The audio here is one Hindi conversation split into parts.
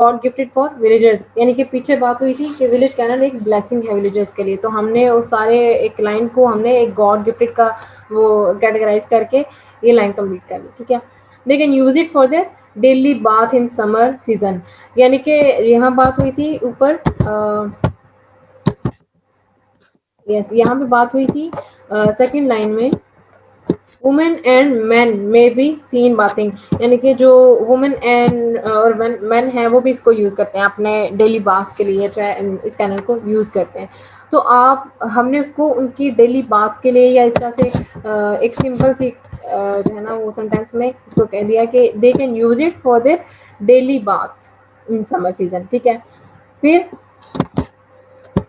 गॉड गिफ्टेड फॉर विलेजर्स, यानी कि पीछे बात हुई थी कि विलेज कैनल एक ब्लेसिंग है विलेजर्स के लिए, तो हमने उस सारे एक लाइन को हमने एक गॉड गिफ्टेड का वो कैटेगराइज करके ये लाइन कंप्लीट कर ली, ठीक है। They can use it for their daily bath in summer season, यानी कि यहाँ बात हुई थी ऊपर यस यहाँ पे बात हुई थी सेकंड लाइन में, वुमेन एंड मैन में बी सीन बाथिंग, यानी कि जो वुमेन एंड और मैन है वो भी इसको यूज करते हैं अपने डेली बाथ के लिए, इस कैनल को यूज करते हैं। तो आप हमने उसको उनकी डेली बाथ के लिए या इस तरह से एक सिंपल सी जो है ना वो सेंटेंस में इसको कह दिया कि they can use it for their daily bath in summer season, ठीक है। फिर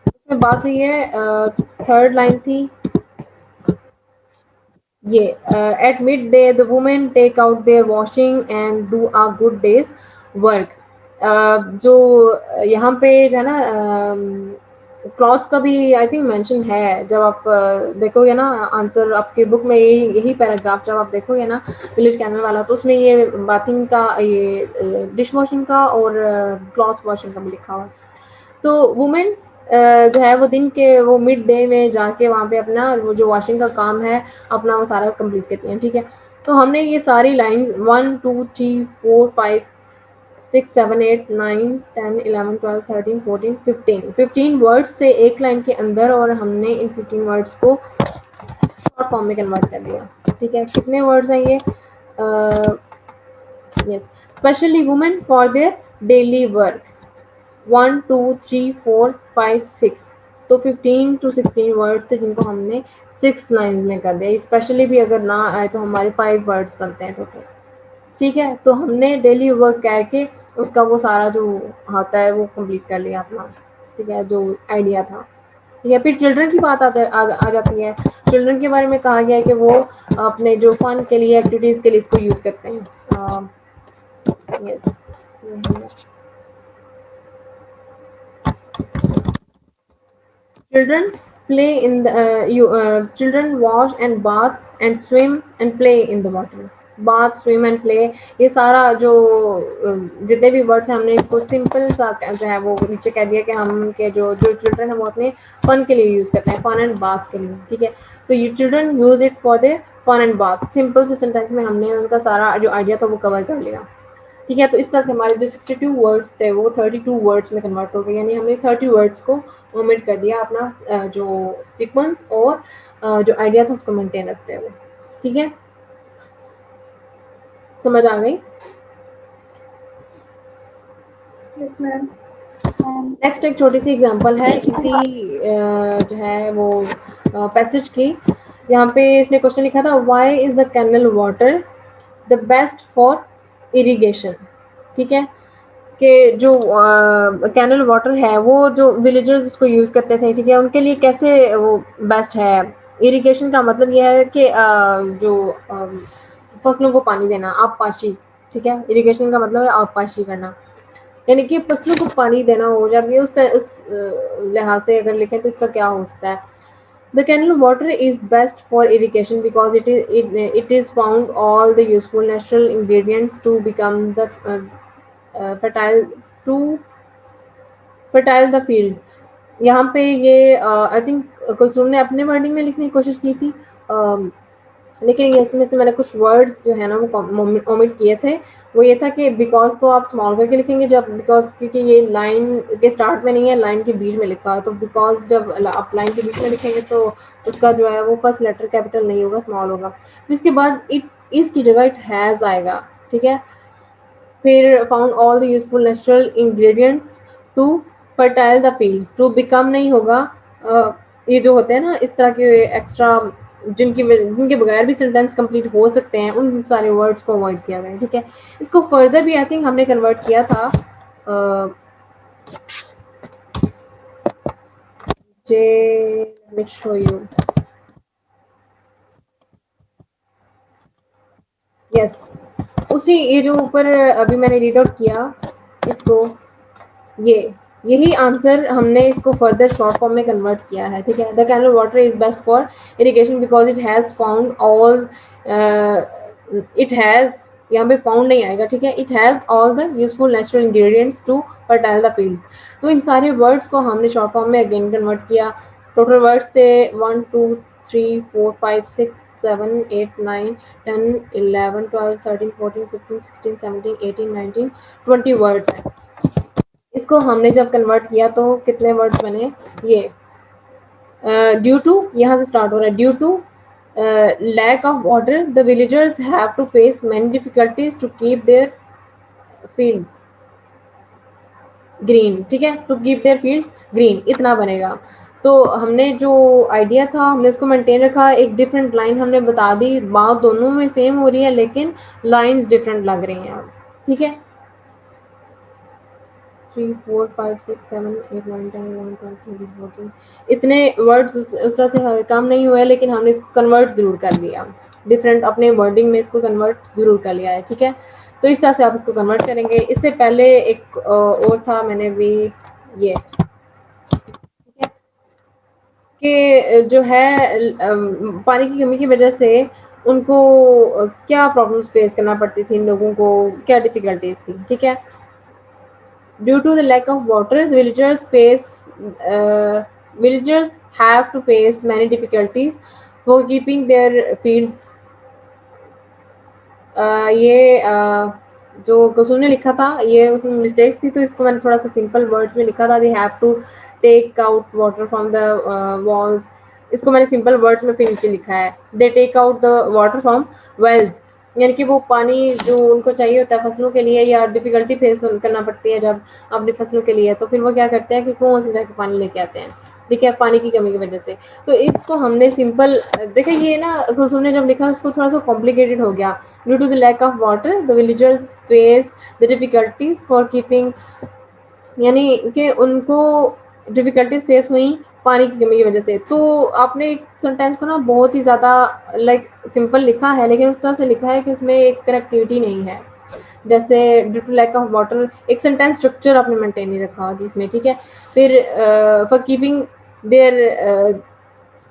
उसमें बात हुई है थर्ड लाइन थी ये, at mid day the women take out their washing and do a good day's work. जो यहाँ पे जो है ना क्लॉथ्स का भी आई थिंक मेंशन है, जब आप देखोगे ना आंसर आपके बुक में, यही यही पैराग्राफ जब आप देखोगे ना विलेज कैनल वाला, तो उसमें ये बाथिंग का, ये डिश वॉशिंग का और क्लॉथ वॉशिंग का भी लिखा हुआ है। तो वुमेन जो है वो दिन के वो मिड डे में जाके वहाँ पे अपना वो जो वॉशिंग का काम है अपना वो सारा कंप्लीट करती हैं, ठीक है। तो हमने ये सारी लाइन 1 2 3 4 5 6 7 8 9 10 11 12 13 14 15 वर्ड्स थे एक लाइन के अंदर, और हमने इन 15 वर्ड्स को शॉर्ट फॉर्म में कन्वर्ट कर दिया, ठीक है। कितने वर्ड्स हैं ये? Yes, specially women for their daily work, 1 2 3 4 5 6, तो 15 to 16 वर्ड्स थे जिनको हमने 6 लाइन में कर दिया। स्पेशली भी अगर ना आए तो हमारे 5 वर्ड्स बनते हैं टोटल, ठीक है। तो हमने डेली वर्क करके उसका वो सारा जो होता है वो कंप्लीट कर लिया अपना, ठीक है, जो आइडिया था। या फिर चिल्ड्रन की बात आ जाती है। चिल्ड्रन के बारे में कहा गया है कि वो अपने जो फन के लिए एक्टिविटीज के लिए इसको यूज करते हैं। Yes, children play in the children wash and bath and swim and play in the water, bath swim and play, ये सारा जो जितने भी वर्ड्स हैं हमने इसको सिंपल सा जो है वो नीचे कह दिया कि हम के जो जो चिल्ड्रन है वो अपने फन के लिए यूज करते हैं, फन एंड बाथ के लिए, ठीक है। तो ये children use it for their fun and bath, simple से सेंटेंस में हमने उनका सारा जो आइडिया था वो कवर कर लिया, ठीक है। तो इस तरह से हमारे जो 62 वर्ड्स थे वो 32 वर्ड्स में कन्वर्ट हो गए, यानी हमने 30 वर्ड्स को ओमिट कर दिया अपना जो सीक्वेंस और जो आइडिया था उसको मेंटेन रखते हुए, ठीक है। समझ आ गई? Yes ma'am. नेक्स्ट एक छोटी सी एग्जांपल है इसी जो है वो पैसेज की। यहाँ पे इसने क्वेश्चन लिखा था, why is the canal water the best for irrigation, ठीक है। कि जो कैनल वाटर है वो जो विलेजर्स उसको यूज करते थे, ठीक है, उनके लिए कैसे वो बेस्ट है। इरिगेशन का मतलब यह है कि जो फसलों को पानी देना, आबपाशी, ठीक है। इरिगेशन का मतलब है आबपाशी करना, यानी कि फसलों को पानी देना हो। जब ये उस लिहाज से अगर लिखें तो इसका क्या हो सकता है? The canal water is best for irrigation because it is found all the useful natural ingredients to become the fertile to fertile the fields। यहाँ पे ये आई थिंक कुलसुम ने अपने वर्डिंग में लिखने की कोशिश की थी, लेकिन इसमें से मैंने कुछ वर्ड्स जो है ना वो ओमिट किए थे। वो ये था कि बिकॉज को आप स्मॉल करके लिखेंगे, जब बिकॉज क्योंकि ये लाइन के स्टार्ट में नहीं है, लाइन के बीच में लिखा है, तो बिकॉज जब आप लाइन के बीच में लिखेंगे तो उसका जो है वो फर्स्ट लेटर कैपिटल नहीं होगा, स्मॉल होगा। इसके बाद इट इसकी जगह इट हैज़ आएगा, ठीक है। फिर found all the useful natural ingredients to fertile the fields, to become नहीं होगा। ये जो होते हैं ना इस तरह के एक्स्ट्रा जिनके बगैर भी सेंटेंस कंप्लीट हो सकते हैं, उन सारे वर्ड्स को अवॉइड किया गया है, ठीक है। इसको फर्दर भी आई थिंक हमने कन्वर्ट किया था। जे लेट शो यू, यस, उसी ये जो ऊपर अभी मैंने रीड आउट किया इसको, ये यही आंसर हमने इसको फर्दर शॉर्ट फॉर्म में कन्वर्ट किया है, ठीक है। The canal water is best for irrigation because it has found all it has यहाँ पे फाउंड नहीं आएगा, ठीक है। It has all the useful natural ingredients to fertile the fields. तो इन सारे वर्ड्स को हमने शॉर्ट फॉर्म में अगेन कन्वर्ट किया। टोटल वर्ड्स थे 1 2 3 4 5 6 7 8 9 10 11 12 13 14 15 16 17 18 19 20 वर्ड्स हैं। इसको हमने जब कन्वर्ट किया तो कितने वर्ड्स बने, ये ड्यू टू, यहाँ से स्टार्ट हो रहा है, due to lack of water the villagers have to face many difficulties to keep their fields green, ठीक है, to keep their fields green, इतना बनेगा। तो हमने जो आइडिया था हमने उसको मेंटेन रखा, एक डिफरेंट लाइन हमने बता दी, बात दोनों में सेम हो रही है लेकिन लाइंस डिफरेंट लग रही हैं, ठीक है। 3 4 5 6 7 8 9 10 11 12 13 14 इतने वर्ड्स उस तरह से काम नहीं हुए, लेकिन हमने इसको कन्वर्ट ज़रूर कर लिया, डिफरेंट अपने वर्डिंग में इसको कन्वर्ट ज़रूर कर लिया है, ठीक है। तो इस तरह से आप इसको कन्वर्ट करेंगे। इससे पहले एक और था, मैंने भी ये, ठीक है, कि जो है पानी की कमी की वजह से उनको क्या प्रॉब्लम्स फेस करना पड़ती थी, इन लोगों को क्या डिफ़िकल्टीज़ थी, ठीक है। Due to the lack of water, uh, villagers have to face many difficulties for keeping their fields. ये जो कुसुम ने लिखा था ये उसमें मिस्टेक्स थी, तो इसको मैंने थोड़ा सा सिंपल वर्ड्स में लिखा था। They have to take out water from the walls, इसको मैंने सिंपल वर्ड्स में फिर नीचे लिखा है। They take out the water from wells, यानी कि वो पानी जो उनको चाहिए होता है फसलों के लिए, या डिफिकल्टी फेस करना पड़ती है जब अपनी फसलों के लिए, तो फिर वो क्या करते हैं कि कुआं से जाके पानी लेके आते हैं, ठीक है, पानी की कमी की वजह से। तो इसको हमने सिंपल देखा, ये ना कुसुम ने जब लिखा उसको थोड़ा सा कॉम्प्लिकेटेड हो गया। Due to the lack of water the villagers face the difficulties for keeping, यानी कि उनको डिफिकल्टीज फेस हुई पानी की कमी की वजह से। तो आपने एक सेंटेंस को ना बहुत ही ज़्यादा लाइक सिंपल लिखा है, लेकिन उस तरह से लिखा है कि उसमें एक कनेक्टिविटी नहीं है। जैसे due to lack of water, एक सेंटेंस स्ट्रक्चर आपने मेंटेन नहीं रखा जिसमें, ठीक है। फिर for keeping their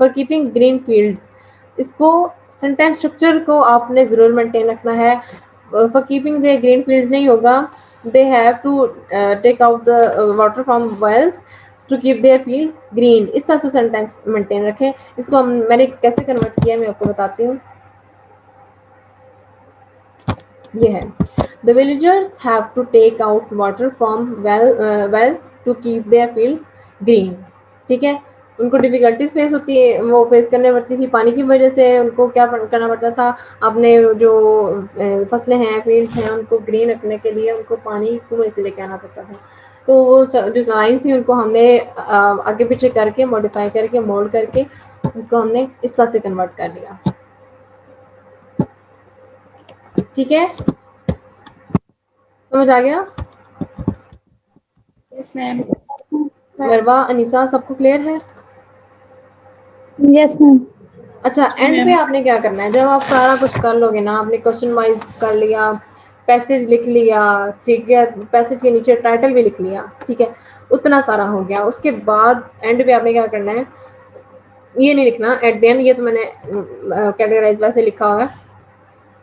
for keeping green fields, इसको सेंटेंस स्ट्रक्चर को आपने ज़रूर मेंटेन रखना है। For keeping the green fields नहीं होगा, they have to take out the water from wells to keep their fields green, इस तरह से सेंटेंस मेंटेन रखें। इसको मैंने कैसे कन्वर्ट किया मैं आपको बताती हूँ। ये है, the villagers have to take out water from wells to keep their fields green, ठीक है। उनको डिफिकल्टीज फेस होती है, वो फेस करने पड़ती थी पानी की वजह से। उनको क्या करना पड़ता था, अपने जो फसलें हैं, फील्ड्स हैं, उनको ग्रीन रखने के लिए उनको पानी कुएं से लेके आना पड़ता था। तो वो जो लाइन्स थी उनको हमने आगे पीछे करके मॉडिफाई करके मोल्ड करके उसको हमने इस तरह से कन्वर्ट कर लिया, ठीक है। समझ आ गया? Yes, ma'am. गरबा, अनीसा, सबको क्लियर है? Yes, ma'am. अच्छा, जी एंड पे मैम। आपने क्या करना है, जब आप सारा कुछ कर लोगे ना, आपने क्वेश्चन वाइज कर लिया, पैसेज लिख लिया, ठीक है, पैसेज के नीचे टाइटल भी लिख लिया, ठीक है, उतना सारा हो गया। उसके बाद एंड पे आपने क्या करना है, ये नहीं लिखना एट द एंड, ये तो मैंने कैटेगराइज वैसे लिखा हुआ है।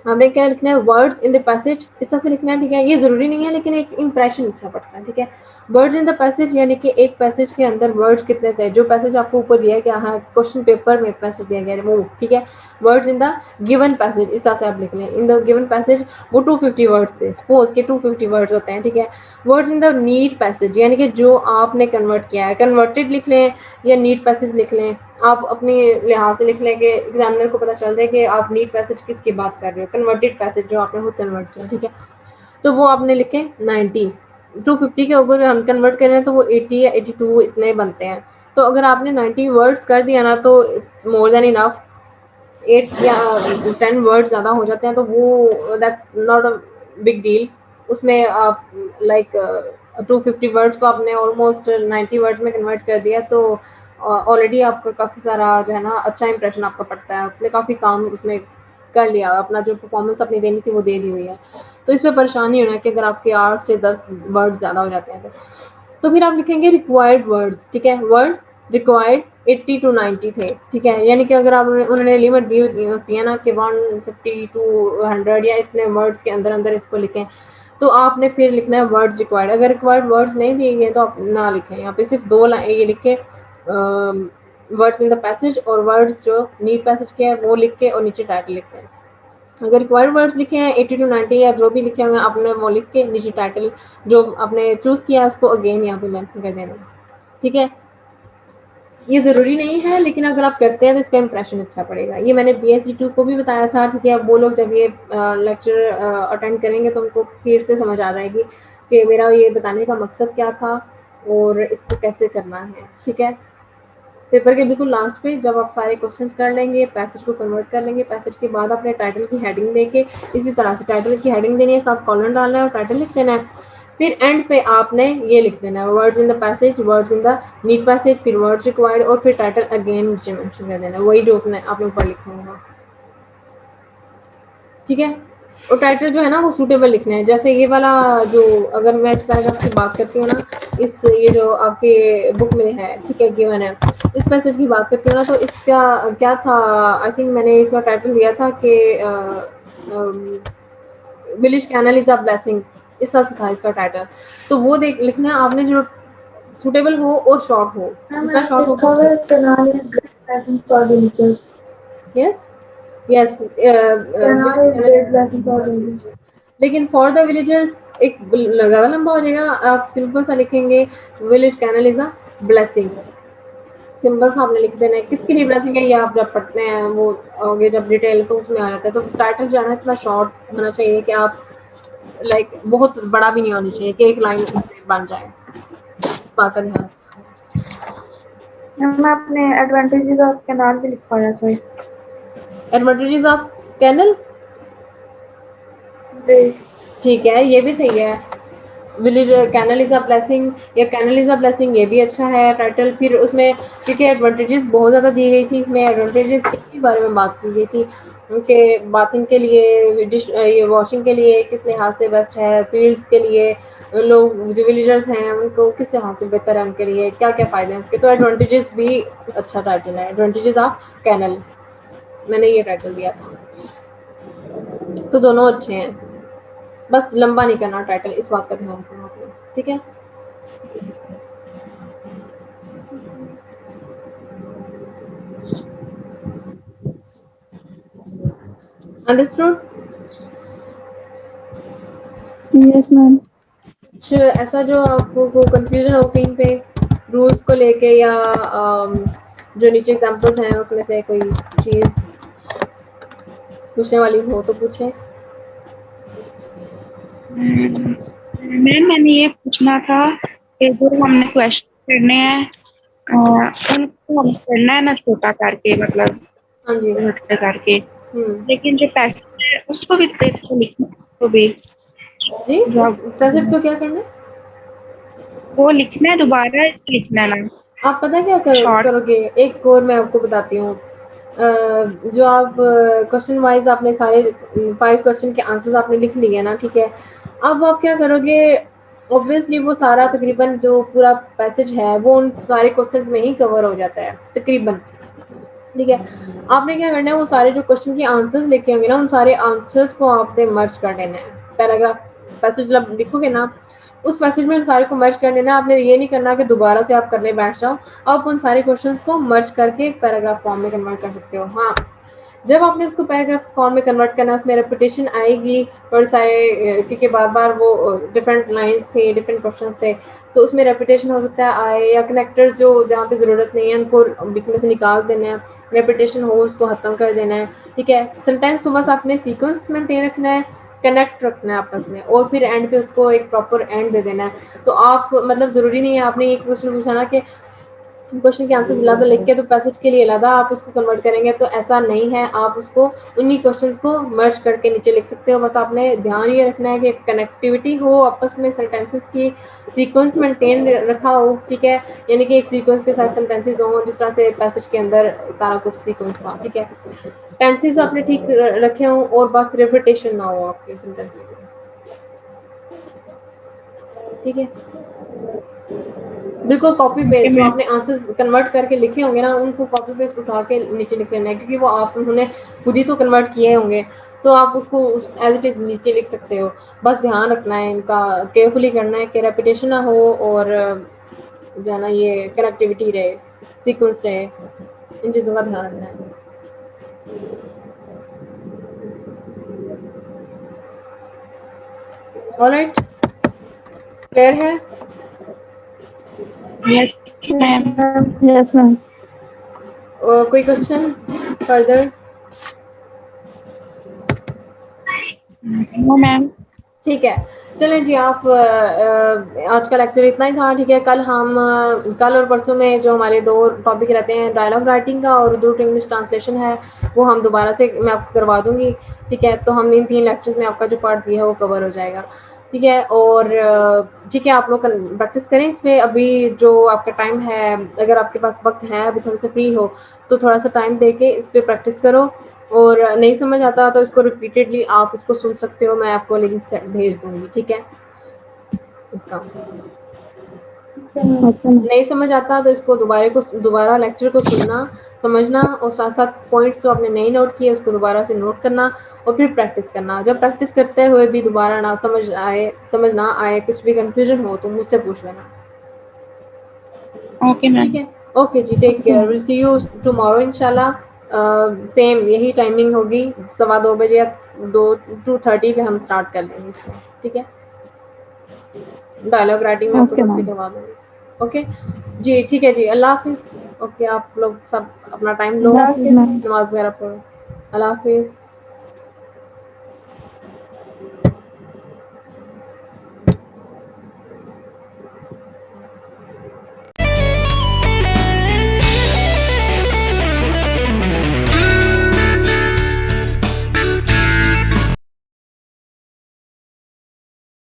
हमने क्या लिखना है, वर्ड्स इन द पैसेज, इस तरह से लिखना है, ठीक है। ये ज़रूरी नहीं है लेकिन एक इंप्रेशन अच्छा पड़ता है, ठीक है। वर्ड्स इन द पैसेज, यानी कि एक पैसेज के अंदर वर्ड्स कितने थे, जो पैसेज आपको ऊपर दिया है कि हाँ क्वेश्चन पेपर में पैसेज दिया गया है वो, ठीक है। Words in the given passage, इस तरह से आप लिख लें। इन द गिवन पैसेज वो 250 वर्ड्स थे, सपोज के 250 वर्ड्स होते हैं, ठीक है। Words in the need passage, यानी कि जो आपने कन्वर्ट किया है, कन्वर्टेड लिख लें या नीड पैसेज लिख लें, आप अपने लिहाज से लिख लें कि एग्जामिनर को पता चल जाए कि आप नीड पैसेज किसकी बात कर रहे हो, कन्वर्टेड पैसेज जो आपने खुद कन्वर्ट किया, ठीक है। तो वो आपने लिखे 90, 250 के अगर हम कन्वर्ट करें तो वो 80 या 82 इतने बनते हैं। तो अगर आपने 90 वर्ड्स कर दिया ना तो इट्स मोर देन इनफ। 8 या 10 वर्ड्स ज़्यादा हो जाते हैं तो वो that's not a big deal. उसमें आप लाइक 250 वर्ड्स को आपने ऑलमोस्ट 90 वर्ड्स में कन्वर्ट कर दिया, तो ऑलरेडी आपका काफ़ी सारा जो है ना अच्छा इंप्रेशन आपका पड़ता है, आपने काफ़ी काम उसमें कर लिया, अपना जो परफॉर्मेंस अपनी देनी थी वो दे दी हुई है। तो इसमें परेशानी होना है कि अगर आपके 8 से 10 वर्ड ज़्यादा हो जाते हैं तो फिर आप लिखेंगे रिक्वायर्ड वर्ड्स, ठीक है। वर्ड्स रिक्वायर्ड 80 टू 90 थे, ठीक है। यानी कि अगर आप उन्होंने लिमिट दी होती है ना कि 150 टू 100 या इतने वर्ड्स के अंदर अंदर इसको लिखें, तो आपने फिर लिखना है वर्ड्स रिक्वायर्ड। अगर रिक्वायर्ड वर्ड्स नहीं दिए गए तो आप ना लिखें, यहाँ पे सिर्फ दो लाइन ये लिखे, वर्ड्स इन द पैसेज और वर्ड्स जो नीड पैसेज के है वो लिख के और नीचे टाइटल लिखते हैं। अगर रिक्वायर्ड वर्ड्स लिखे हैं 80 टू 90 या जो भी लिखे हुए हैं आपने वो लिख के नीचे टाइटल जो आपने चूज किया है उसको अगेन यहाँ पे मेंशन कर देना, ठीक है। ये ज़रूरी नहीं है, लेकिन अगर आप करते हैं तो इसका इंप्रेशन अच्छा पड़ेगा। ये मैंने BSc 2 को भी बताया था, ठीक है। अब वो लोग जब ये लेक्चर अटेंड करेंगे तो उनको फिर से समझ आ जाएगी कि मेरा ये बताने का मकसद क्या था और इसको कैसे करना है, ठीक है। पेपर के बिल्कुल लास्ट पे जब आप सारे क्वेश्चंस कर लेंगे, पैसेज को कन्वर्ट कर लेंगे, पैसेज के बाद अपने टाइटल की हेडिंग देके इसी तरह से टाइटल की हेडिंग देनी है, साथ कॉलन डालना है और टाइटल लिख देना है। फिर एंड पे आपने ये लिख देना है words in the passage, words in the need passage, फिर वर्ड्स रिक्वायर्ड और फिर टाइटल अगेन नीचे मेंशन कर देना है, वही जो आपने ऊपर लिखा होगा, ठीक है। और टाइटल जो है ना वो सूटेबल लिखना है। जैसे ये वाला जो, अगर मैं इस पैराग्राफ की बात करती हूँ ना, इस ये जो आपके बुक में है, ठीक है, गिवन है, इस पैसेज की बात करती हूँ ना, तो इसका क्या था, आई थिंक मैंने इसका टाइटल दिया था कि विलिश कैनल इज अ ब्लेसिंग, इस तरह से था इसका टाइटल। तो वो देख लिखना है आपने जो सूटेबल हो और शॉर्ट हो, मैम जितना मैंने शॉर्ट लिखा होगा। हुआ है canal is great blessing for villagers. Yes, yes, canal is great blessing for villagers. लेकिन फॉर द विलेजर्स एक ज़्यादा लंबा हो जाएगा, आप सिंपल सा लिखेंगे village canal is a blessing, simple सा आपने लिख देना है। किसके लिए ब्लेसिंग है ये आप जब पढ़ते हैं वो आगे जब डिटेल तो उसमें आ जाता है। तो टाइटल जो है ना इतना शॉर्ट होना चाहिए कि आप लाइक बहुत बड़ा भी नहीं होना चाहिए कि एक लाइन इसमें बन जाए, बात का ध्यान रखना है। मैं अपने एडवांटेजेस ऑफ कैनाल भी लिखवाया था। एडवांटेजेस ऑफ कैनल, जी। ठीक है, ये भी सही है। Village canal is a blessing या कैनल इज़ अ ब्लेसिंग, ये भी अच्छा है टाइटल। फिर उसमें क्योंकि एडवांटेजेस बहुत ज़्यादा दी गई थी, इसमें एडवांटेजेस के बारे में बात की गई थी कि बाथिंग के लिए, डिश ये वॉशिंग के लिए किस लिहाज से बेस्ट है, फील्ड्स के लिए लोग जो विलेजर्स हैं उनको किस लिहाज से बेहतर है, उनके लिए क्या क्या फ़ायदे हैं उसके। तो एडवांटेजेस भी अच्छा टाइटल है, एडवांटेजेस ऑफ कैनल, मैंने ये टाइटल दिया था। तो दोनों अच्छे हैं, बस लंबा नहीं करना टाइटल, इस बात का ध्यान रखना आपने, ठीक है। अंडरस्टूड। Yes ma'am. कुछ ऐसा जो आपको को कंफ्यूजन हो कहीं पे रूल्स को लेके या जो नीचे एग्जांपल्स हैं उसमें से कोई चीज़ पूछने वाली हो तो पूछें। मैम मैंने ये पूछना था कि जो हमने क्वेश्चन करने हैं उनको हमें करना है ना छोटा करके, मतलब हाँ जी। छोटे करके, हम्म। लेकिन जो पैसेज है उसको भी तो लिखना है, उसको भी जी, जो उस आप पैसेज को क्या करना है? वो लिखना है, दोबारा लिखना है ना आप पता क्या शॉर्ट। करोगे, एक और मैं आपको बताती हूँ। जो आप क्वेश्चन वाइज आपने सारे 5 क्वेश्चन के आंसर्स आपने लिख लिए ना, ठीक है। अब आप क्या करोगे, ऑब्वियसली वो सारा तकरीबन जो पूरा पैसेज है वो उन सारे क्वेश्चंस में ही कवर हो जाता है तकरीबन, ठीक है। आपने क्या करना है, वो सारे जो क्वेश्चन के आंसर्स लिखे होंगे ना उन सारे आंसर्स को आपने मर्ज कर देना है। पैराग्राफ पैसेज जब लिखोगे ना उस पैसेज में उन सारे को मर्ज कर देना। आपने ये नहीं करना कि दोबारा से आप करने बैठ जाओ, आप उन सारे क्वेश्चंस को मर्ज करके एक पैराग्राफ फॉर्म में कन्वर्ट कर सकते हो। हाँ, जब आपने उसको पैराग्राफ फॉर्म में कन्वर्ट करना है उसमें रेपिटेशन आएगी और सारे क्योंकि बार बार वो डिफरेंट लाइंस थे, डिफरेंट क्वेश्चंस थे, तो उसमें रेपिटेशन हो सकता है आए, या कनेक्टर्स जो जहाँ पे ज़रूरत नहीं है उनको बीच में से निकाल देना है, रेपिटेशन हो उसको ख़त्म कर देना है, ठीक है। सेंटेंस को बस आपने सीक्वेंस मेंटेन रखना है, कनेक्ट रखना है आपस में, और फिर एंड पे उसको एक प्रॉपर एंड दे देना है। तो आप मतलब ज़रूरी नहीं है आपने एक क्वेश्चन पूछा ना कि क्वेश्चन के आंसर्स अलग लिख के तो पैसेज के लिए अलग आप उसको कन्वर्ट करेंगे, तो ऐसा नहीं है। आप उसको उन्हीं क्वेश्चंस को मर्ज करके नीचे लिख सकते हो। बस आपने ध्यान ये रखना है कि कनेक्टिविटी हो आपस में, सेंटेंसेस की सीक्वेंस मेंटेन रखा हो, ठीक है। यानी कि एक सीक्वेंस के साथ सेंटेंसेस हों जिस तरह से पैसेज के अंदर सारा कुछ सीक्वेंस था, ठीक है। टेंसेस आपने ठीक रखे हों और बस रिपीटेशन ना हो आपके सेंटेंसेस में, ठीक है। बिल्कुल कॉपी ओके पेस्ट जो मैम। आपने आंसर्स कन्वर्ट करके लिखे होंगे ना, उनको कॉपी पेस्ट उठा के नीचे लिख लेना है, क्योंकि वो आप उन्होंने खुद ही तो कन्वर्ट किए होंगे, तो आप उसको एज इट इज़ नीचे लिख सकते हो। बस ध्यान रखना है इनका, केयरफुली करना है कि रेपिटेशन ना हो, और जो है ना ये कनेक्टिविटी रहे, सीक्वेंस रहे, इन चीज़ों का ध्यान रखना है। ऑलराइट, क्लियर है? Yes ma'am. Yes ma'am. कोई क्वेश्चन फर्दर? No ma'am. ठीक है, चलें जी। आप आज का लेक्चर इतना ही था, ठीक है। कल हम कल और परसों में जो हमारे 2 टॉपिक रहते हैं, डायलॉग राइटिंग का और उर्दू टू इंग्लिश ट्रांसलेशन है, वो हम दोबारा से मैं आपको करवा दूँगी, ठीक है। तो हम इन 3 लेक्चर्स में आपका जो पार्ट दिया है वो कवर हो जाएगा, ठीक है। और ठीक है, आप लोग प्रैक्टिस करें इस पे। अभी जो आपका टाइम है, अगर आपके पास वक़्त है, अभी थोड़े से फ्री हो, तो थोड़ा-सा टाइम दे के इस पे प्रैक्टिस करो, और नहीं समझ आता तो इसको रिपीटेडली आप इसको सुन सकते हो, मैं आपको लिंक भेज दूँगी, ठीक है, इसका। Okay ma'am. नहीं समझ आता तो इसको दोबारा लेक्चर को सुनना, समझना, और साथ-साथ पॉइंट्स जो आपने नहीं नोट किए उसको दोबारा से नोट करना, और फिर प्रैक्टिस करना। जब प्रैक्टिस करते हुए भी दोबारा समझ ना आए, कुछ भी कन्फ्यूज़न हो तो मुझसे पूछ लेना। Okay ma'am. ठीक है, ओके जी, take care, will see you tomorrow इंशाल्लाह। सेम यही टाइमिंग होगी, 2:15 बजे या 2:30 पे हम स्टार्ट कर लेंगे इसको, ठीक है। डायलॉग राइटिंग में आपको ओके थोड़ी सी मैम। करवा दूँगी, ओके जी, ठीक है जी, अल्लाह हाफ़िज़। ओके, आप लोग सब अपना टाइम लो, अल्लाह हाफिज़ मैम। नमाज़ वगैरह पढ़ो, अल्लाह हाफ़िज़।